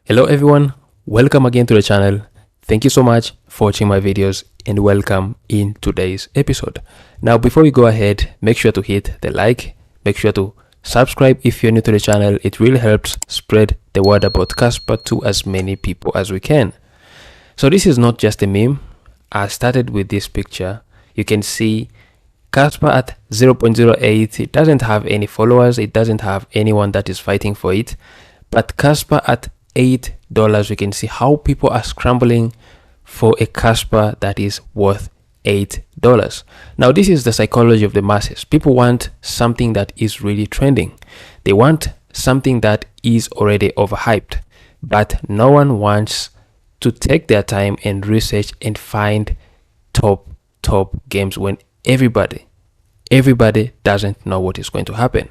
Hello everyone, welcome again to the channel. Thank you so much for watching my videos and welcome in today's episode. Now before we go ahead, make sure to hit the like, make sure to subscribe if you're new to the channel. It really helps spread the word about Casper to as many people as we can. So this is not just a meme. I started with this picture. You can see Casper at 0.08. It doesn't have any followers. It doesn't have anyone that is fighting for it. But Casper at $8, we can see how people are scrambling for a Casper that is worth $8. Now this is the psychology of the masses. People want something that is really trending. They want something that is already overhyped, but no one wants to take their time and research and find top games when everybody doesn't know what is going to happen.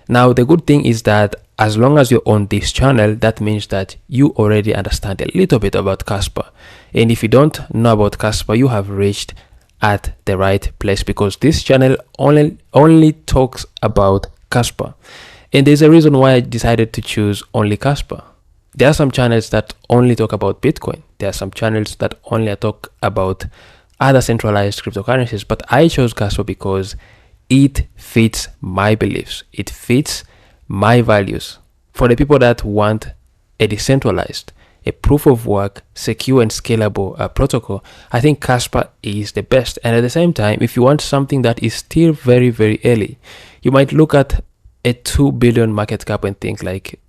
Now the good thing is that as long as you're on this channel, that means that you already understand a little bit about Casper. And if you don't know about Casper, you have reached at the right place, because this channel only talks about Casper. And there's a reason why I decided to choose only Casper. There are some channels that only talk about Bitcoin. There are some channels that only talk about other centralized cryptocurrencies, but I chose Casper because it fits my beliefs. It fits my values. For the people that want a decentralized, a proof of work, secure and scalable protocol, I think Casper is the best. And at the same time, if you want something that is still very early, you might look at a 2 billion market cap and think like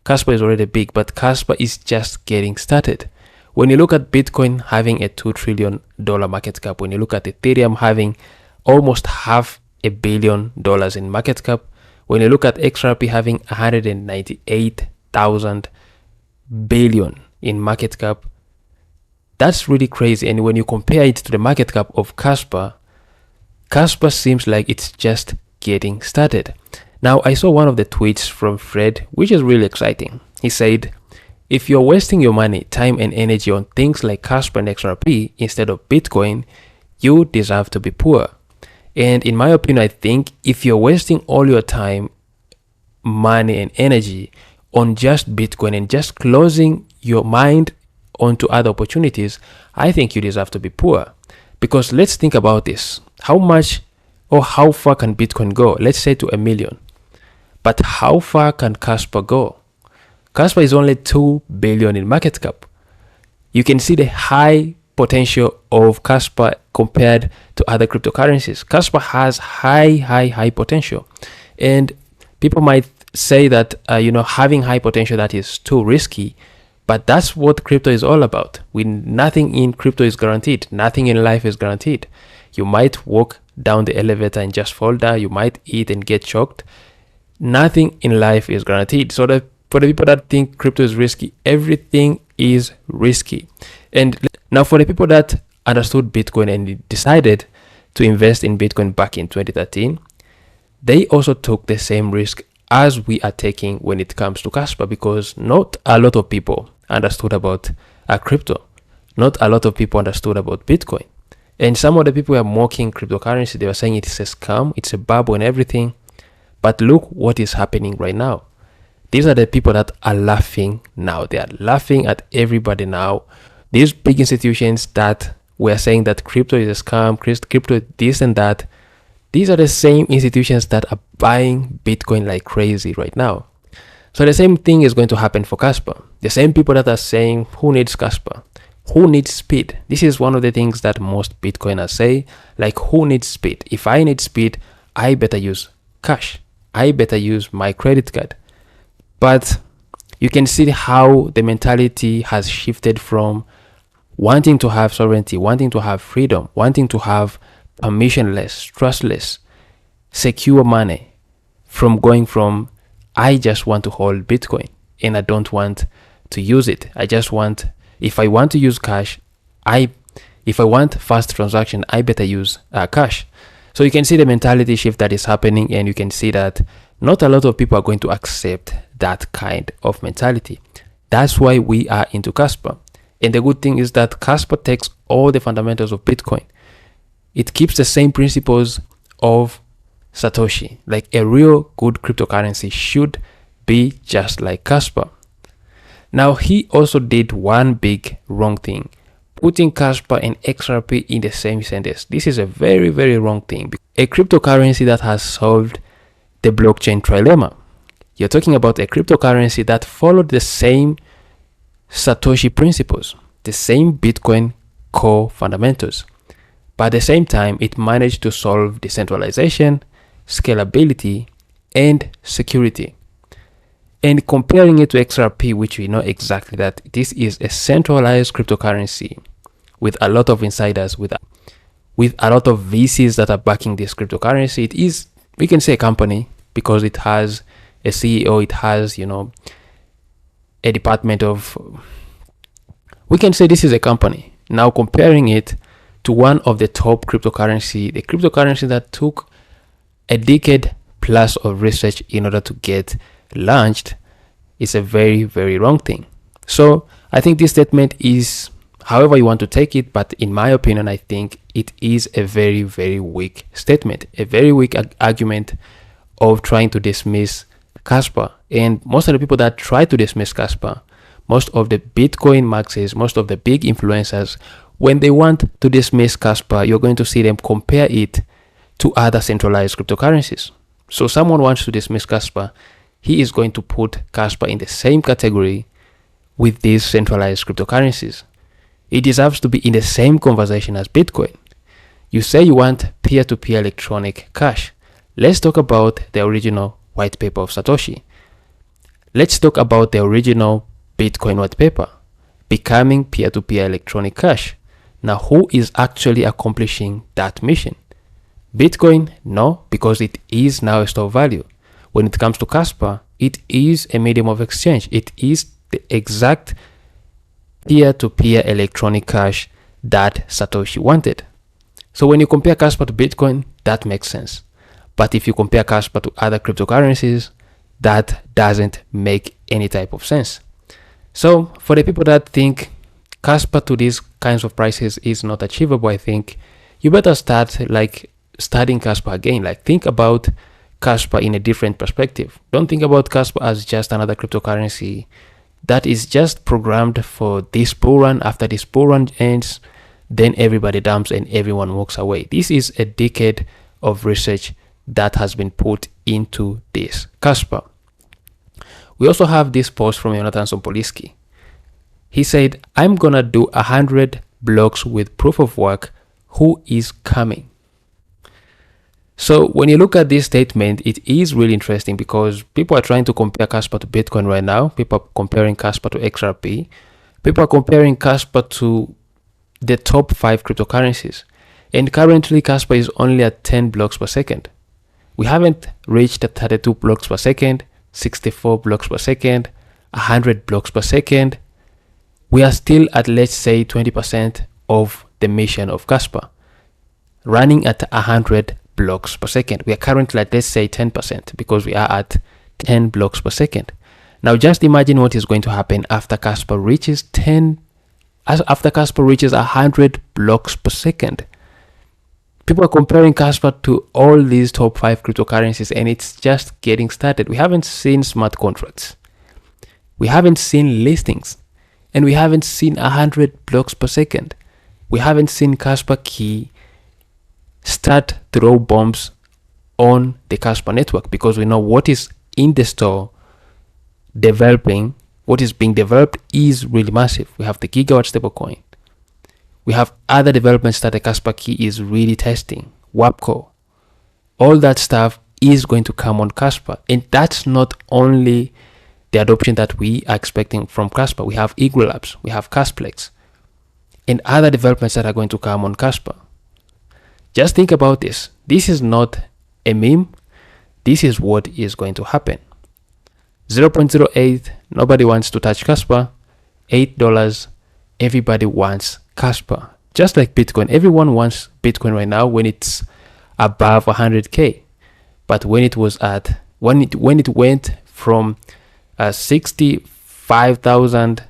Casper is already big, but Casper is just getting started. When you look at Bitcoin having a $2 trillion market cap, when you look at Ethereum having almost $500 million in market cap, when you look at XRP having 198,000 billion in market cap, that's really crazy. And when you compare it to the market cap of Casper, Casper seems like it's just getting started. Now, I saw one of the tweets from Fred, which is really exciting. He said, if you're wasting your money, time and energy on things like Casper and XRP instead of Bitcoin, you deserve to be poor. And in my opinion, I think if you're wasting all your time, money and energy on just Bitcoin and just closing your mind onto other opportunities, I think you deserve to be poor. Because let's think about this. How much or how far can Bitcoin go? Let's say to 1 million. But how far can Casper go? Casper is only 2 billion in market cap. You can see the high potential of Casper compared to other cryptocurrencies. Casper has high potential, and people might say that having high potential, that is too risky, but that's what crypto is all about. Nothing in crypto is guaranteed. Nothing in life is guaranteed. You might walk down the elevator and just fall down. You might eat and get choked. Nothing in life is guaranteed. So for the people that think crypto is risky, everything is risky. And now for the people that understood Bitcoin and decided to invest in Bitcoin back in 2013, they also took the same risk as we are taking when it comes to Casper, because not a lot of people understood about crypto. Not a lot of people understood about Bitcoin. And some of the people were mocking cryptocurrency. They were saying it's a scam, it's a bubble and everything. But look what is happening right now. These are the people that are laughing now. They are laughing at everybody now. These big institutions that were saying that crypto is a scam, crypto this and that, these are the same institutions that are buying Bitcoin like crazy right now. So the same thing is going to happen for Casper. The same people that are saying, who needs Casper? Who needs speed? This is one of the things that most Bitcoiners say, like, who needs speed? If I need speed, I better use cash. I better use my credit card. But you can see how the mentality has shifted from wanting to have sovereignty, wanting to have freedom, wanting to have permissionless, trustless, secure money, from going from I just want to hold Bitcoin and I don't want to use it. I just want, if I want to use cash, if I want fast transaction, I better use cash. So you can see the mentality shift that is happening, and you can see that not a lot of people are going to accept that kind of mentality. That's why we are into Casper. And the good thing is that Casper takes all the fundamentals of Bitcoin. It keeps the same principles of Satoshi. Like a real good cryptocurrency should be just like Casper. Now, he also did one big wrong thing, putting Casper and XRP in the same sentence. This is a very, very wrong thing. A cryptocurrency that has solved the blockchain trilemma. You're talking about a cryptocurrency that followed the same Satoshi principles, the same Bitcoin core fundamentals. But at the same time, it managed to solve decentralization, scalability, and security. And comparing it to XRP, which we know exactly that this is a centralized cryptocurrency with a lot of insiders, with a lot of VCs that are backing this cryptocurrency. It is, we can say, a company because it has a CEO, it has, a department of, we can say this is a company. Now comparing it to one of the top cryptocurrency, the cryptocurrency that took a decade plus of research in order to get launched, is a very, very wrong thing. So I think this statement is, however you want to take it, but in my opinion, I think it is a very, very weak statement, a very weak argument of trying to dismiss Casper. And most of the people that try to dismiss Casper, most of the Bitcoin maxis, most of the big influencers, when they want to dismiss Casper, you're going to see them compare it to other centralized cryptocurrencies. So someone wants to dismiss Casper, he is going to put Casper in the same category with these centralized cryptocurrencies. It deserves to be in the same conversation as Bitcoin. You say you want peer-to-peer electronic cash. Let's talk about the original white paper of Satoshi. Let's talk about the original Bitcoin white paper, becoming peer-to-peer electronic cash. Now, who is actually accomplishing that mission? Bitcoin? No, because it is now a store of value. When it comes to Casper, it is a medium of exchange. It is the exact peer-to-peer electronic cash that Satoshi wanted. So when you compare Casper to Bitcoin, that makes sense. But if you compare Casper to other cryptocurrencies, that doesn't make any type of sense. So for the people that think Casper to these kinds of prices is not achievable, I think you better start studying Casper again. Think about Casper in a different perspective. Don't think about Casper as just another cryptocurrency that is just programmed for this bull run. After this bull run ends, then everybody dumps and everyone walks away. This is a decade of research that has been put into this Casper. We also have this post from Jonathan Sompoliski. He said, I'm gonna do 100 blocks with proof of work. Who is coming? So when you look at this statement, it is really interesting because people are trying to compare Casper to Bitcoin right now. People are comparing Casper to XRP. People are comparing Casper to the top 5 cryptocurrencies. And currently Casper is only at 10 blocks per second. We haven't reached 32 blocks per second, 64 blocks per second, 100 blocks per second. We are still at, let's say, 20% of the mission of Casper, running at 100 blocks per second. We are currently at, let's say, 10% because we are at 10 blocks per second. Now just imagine what is going to happen after Casper reaches 100 blocks per second. People are comparing Casper to all these top 5 cryptocurrencies and it's just getting started. We haven't seen smart contracts. We haven't seen listings. And we haven't seen 100 blocks per second. We haven't seen Casper Key start throw bombs on the Casper network because we know what is in the store developing, what is being developed is really massive. We have the gigawatt stablecoin. We have other developments that the Casper Key is really testing, WAPCO. All that stuff is going to come on Casper. And that's not only the adoption that we are expecting from Casper. We have Eagle Labs, we have Casplex, and other developments that are going to come on Casper. Just think about this. This is not a meme. This is what is going to happen. 0.08, nobody wants to touch Casper. $8, everybody wants Casper. Just like Bitcoin, everyone wants Bitcoin right now when it's above 100K. But when it was at, when it went from 65,000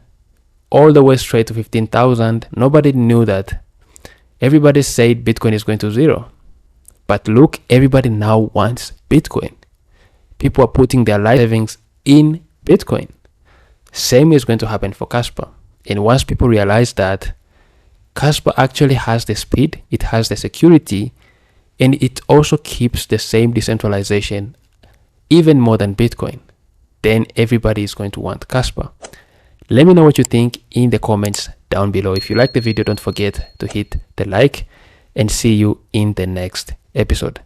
all the way straight to 15,000, nobody knew that. Everybody said Bitcoin is going to zero. But look, everybody now wants Bitcoin. People are putting their life savings in Bitcoin. Same is going to happen for Casper. And once people realize that Casper actually has the speed, it has the security, and it also keeps the same decentralization even more than Bitcoin, then everybody is going to want Casper. Let me know what you think in the comments down below. If you like the video, don't forget to hit the like, and see you in the next episode.